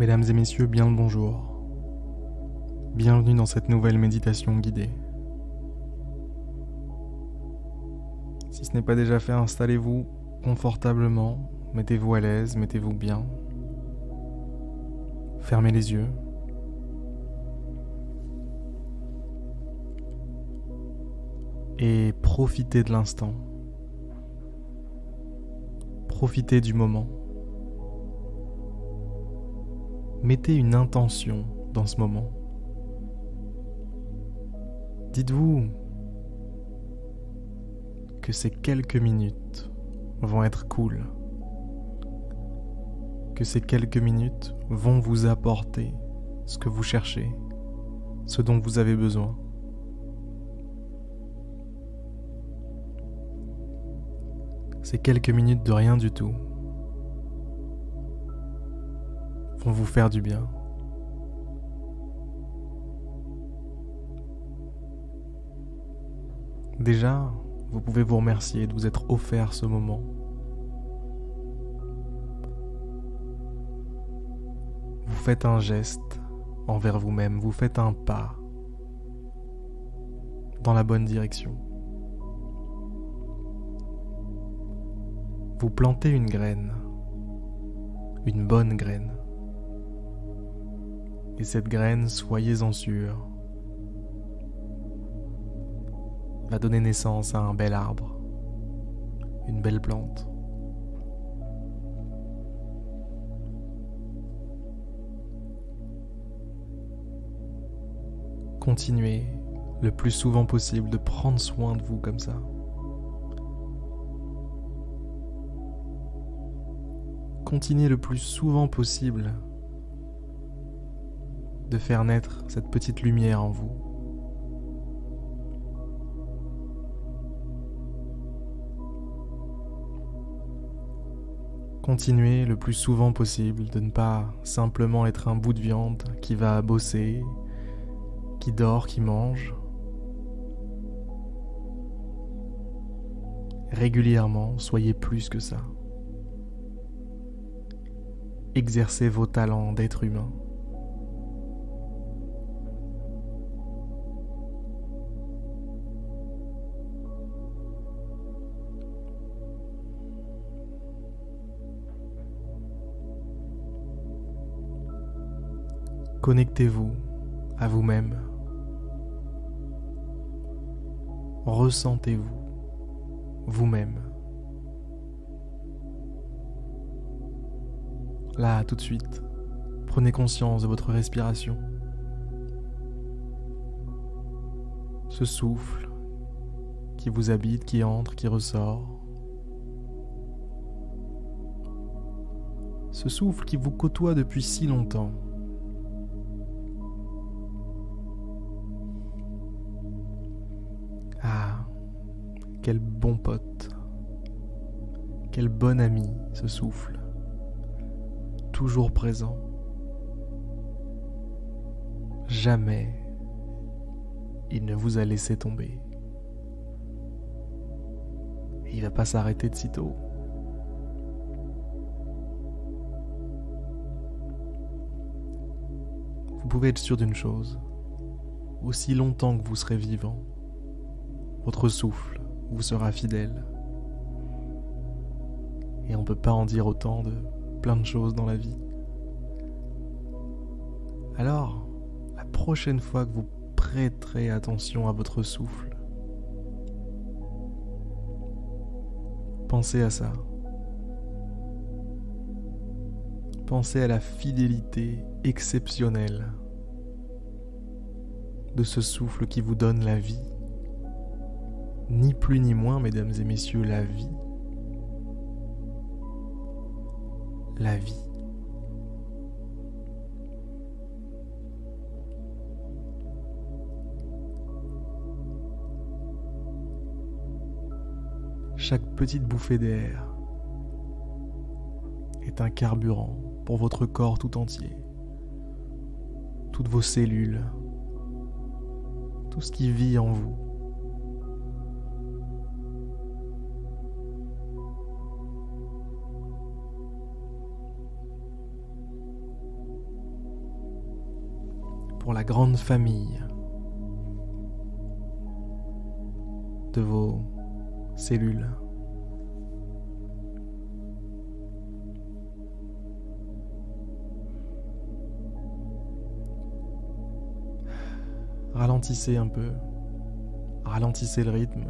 Mesdames et messieurs, bien le bonjour. Bienvenue dans cette nouvelle méditation guidée. Si ce n'est pas déjà fait, installez-vous confortablement, mettez-vous à l'aise, mettez-vous bien. Fermez les yeux. Et profitez de l'instant. Profitez du moment. Mettez une intention dans ce moment. Dites-vous que ces quelques minutes vont être cool. Que ces quelques minutes vont vous apporter ce que vous cherchez, ce dont vous avez besoin. Ces quelques minutes de rien du tout vont vous faire du bien. Déjà, vous pouvez vous remercier de vous être offert ce moment. Vous faites un geste envers vous-même, vous faites un pas dans la bonne direction. Vous plantez une graine, une bonne graine. Et cette graine, soyez-en sûrs, va donner naissance à un bel arbre, une belle plante. Continuez le plus souvent possible de prendre soin de vous comme ça. Continuez le plus souvent possible de faire naître cette petite lumière en vous. Continuez le plus souvent possible de ne pas simplement être un bout de viande qui va bosser, qui dort, qui mange. Régulièrement, soyez plus que ça. Exercez vos talents d'être humain. Connectez-vous à vous-même. Ressentez-vous vous-même. Là, tout de suite, prenez conscience de votre respiration. Ce souffle qui vous habite, qui entre, qui ressort. Ce souffle qui vous côtoie depuis si longtemps. Ah, quel bon pote, quel bon ami ce souffle, toujours présent. Jamais il ne vous a laissé tomber. Et il va pas s'arrêter de sitôt. Vous pouvez être sûr d'une chose, aussi longtemps que vous serez vivant, votre souffle vous sera fidèle. Et on ne peut pas en dire autant de plein de choses dans la vie. Alors, la prochaine fois que vous prêterez attention à votre souffle, pensez à ça. Pensez à la fidélité exceptionnelle de ce souffle qui vous donne la vie. Ni plus ni moins, mesdames et messieurs, la vie. La vie. Chaque petite bouffée d'air est un carburant pour votre corps tout entier. Toutes vos cellules, tout ce qui vit en vous. pour la grande famille de vos cellules. Ralentissez un peu, ralentissez le rythme,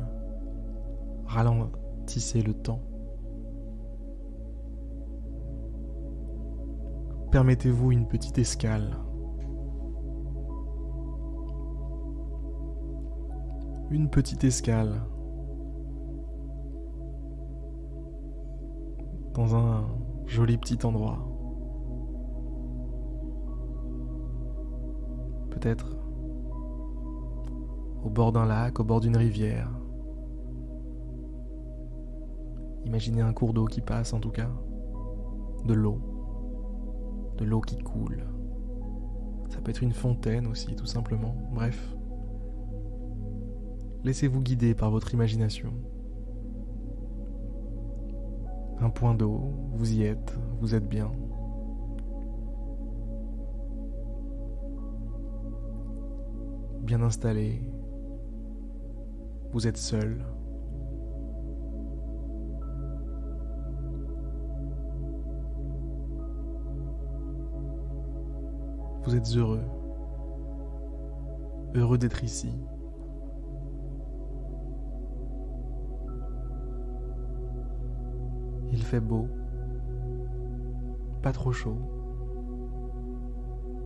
ralentissez le temps. Permettez-vous une petite escale. Une petite escale dans un joli petit endroit. Peut-être au bord d'un lac, au bord d'une rivière. Imaginez un cours d'eau qui passe en tout cas. De l'eau qui coule. Ça peut être une fontaine aussi, tout simplement. Bref. Laissez-vous guider par votre imagination. Un point d'eau, vous y êtes, vous êtes bien. Bien installé. Vous êtes seul. Vous êtes heureux. Heureux d'être ici. Il fait beau. Pas trop chaud.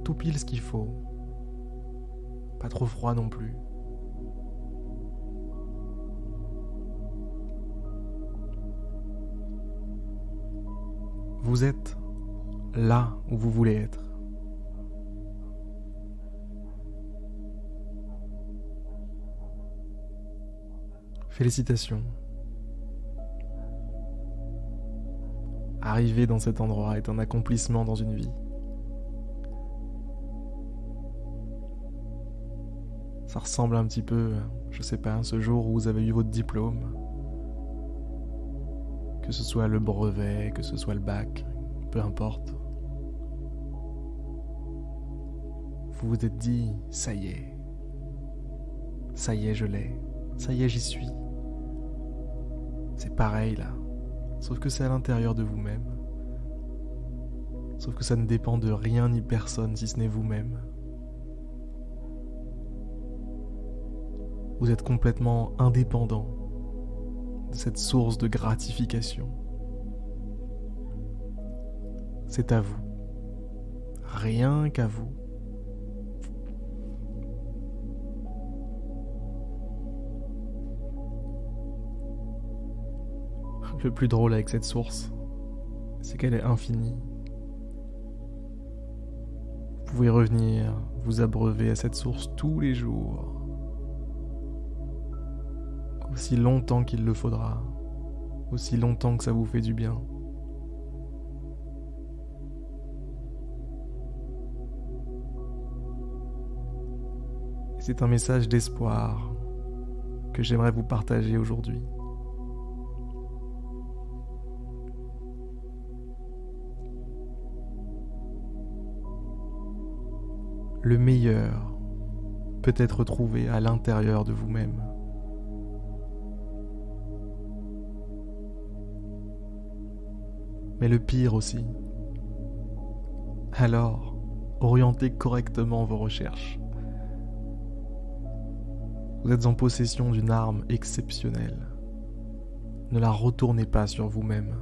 Tout pile ce qu'il faut. Pas trop froid non plus. Vous êtes là où vous voulez être. Félicitations. Arriver dans cet endroit est un accomplissement dans une vie. Ça ressemble un petit peu, je sais pas, ce jour où vous avez eu votre diplôme. Que ce soit le brevet, que ce soit le bac, peu importe. Vous vous êtes dit, ça y est, je l'ai, ça y est, j'y suis. C'est pareil là, sauf que c'est à l'intérieur de vous-même. Sauf que ça ne dépend de rien ni personne si ce n'est vous-même. Vous êtes complètement indépendant de cette source de gratification. C'est à vous. Rien qu'à vous. Le plus drôle avec cette source, c'est qu'elle est infinie. Vous pouvez revenir, vous abreuver à cette source tous les jours. Aussi longtemps qu'il le faudra. Aussi longtemps que ça vous fait du bien. Et c'est un message d'espoir que j'aimerais vous partager aujourd'hui. Le meilleur peut être trouvé à l'intérieur de vous-même. Mais le pire aussi. Alors, orientez correctement vos recherches. Vous êtes en possession d'une arme exceptionnelle. Ne la retournez pas sur vous-même.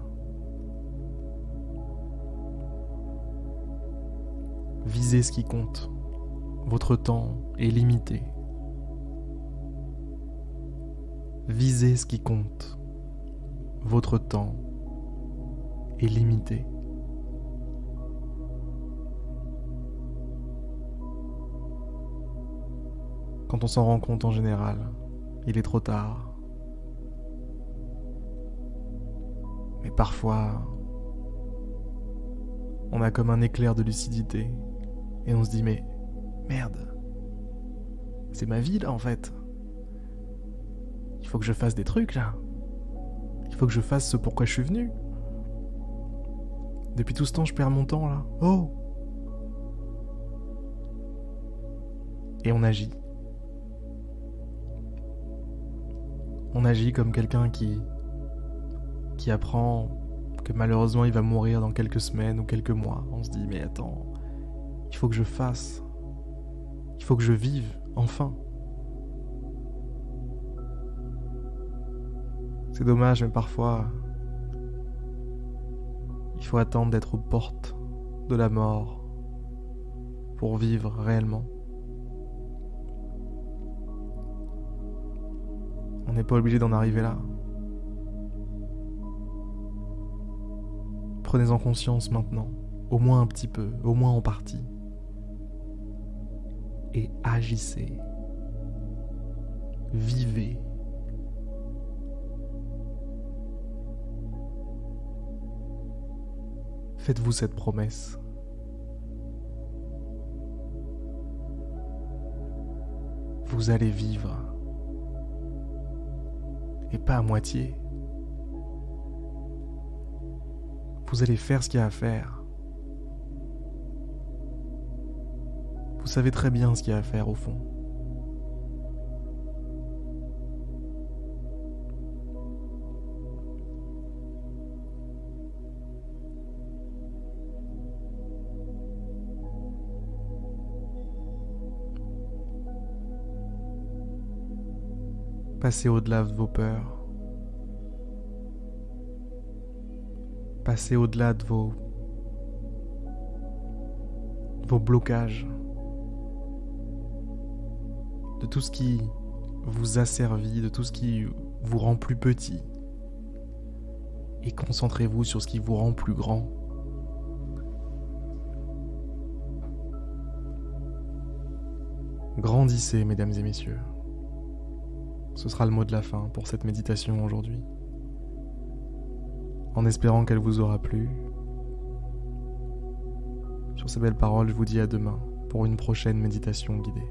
Visez ce qui compte. Votre temps est limité. Visez ce qui compte. Votre temps est limité. Quand on s'en rend compte en général, il est trop tard. Mais parfois, on a comme un éclair de lucidité et on se dit mais merde, c'est ma vie là en fait. Il faut que je fasse des trucs là. Il faut que je fasse ce pourquoi je suis venu. Depuis tout ce temps je perds mon temps là. Oh! Et on agit. On agit comme quelqu'un qui apprend que malheureusement il va mourir dans quelques semaines ou quelques mois. On se dit mais attends, il faut que je fasse, il faut que je vive, enfin. C'est dommage, mais parfois il faut attendre d'être aux portes de la mort pour vivre réellement. On n'est pas obligé d'en arriver là. Prenez-en conscience maintenant, au moins un petit peu, au moins en partie. Et agissez. Vivez. Faites-vous cette promesse. Vous allez vivre. Et pas à moitié. Vous allez faire ce qu'il y a à faire. Vous savez très bien ce qu'il y a à faire au fond. Passez au-delà de vos peurs. Passez au-delà de vos blocages, de tout ce qui vous asservit, de tout ce qui vous rend plus petit, et concentrez-vous sur ce qui vous rend plus grand. Grandissez, mesdames et messieurs. Ce sera le mot de la fin pour cette méditation aujourd'hui. En espérant qu'elle vous aura plu. Sur ces belles paroles, je vous dis à demain pour une prochaine méditation guidée.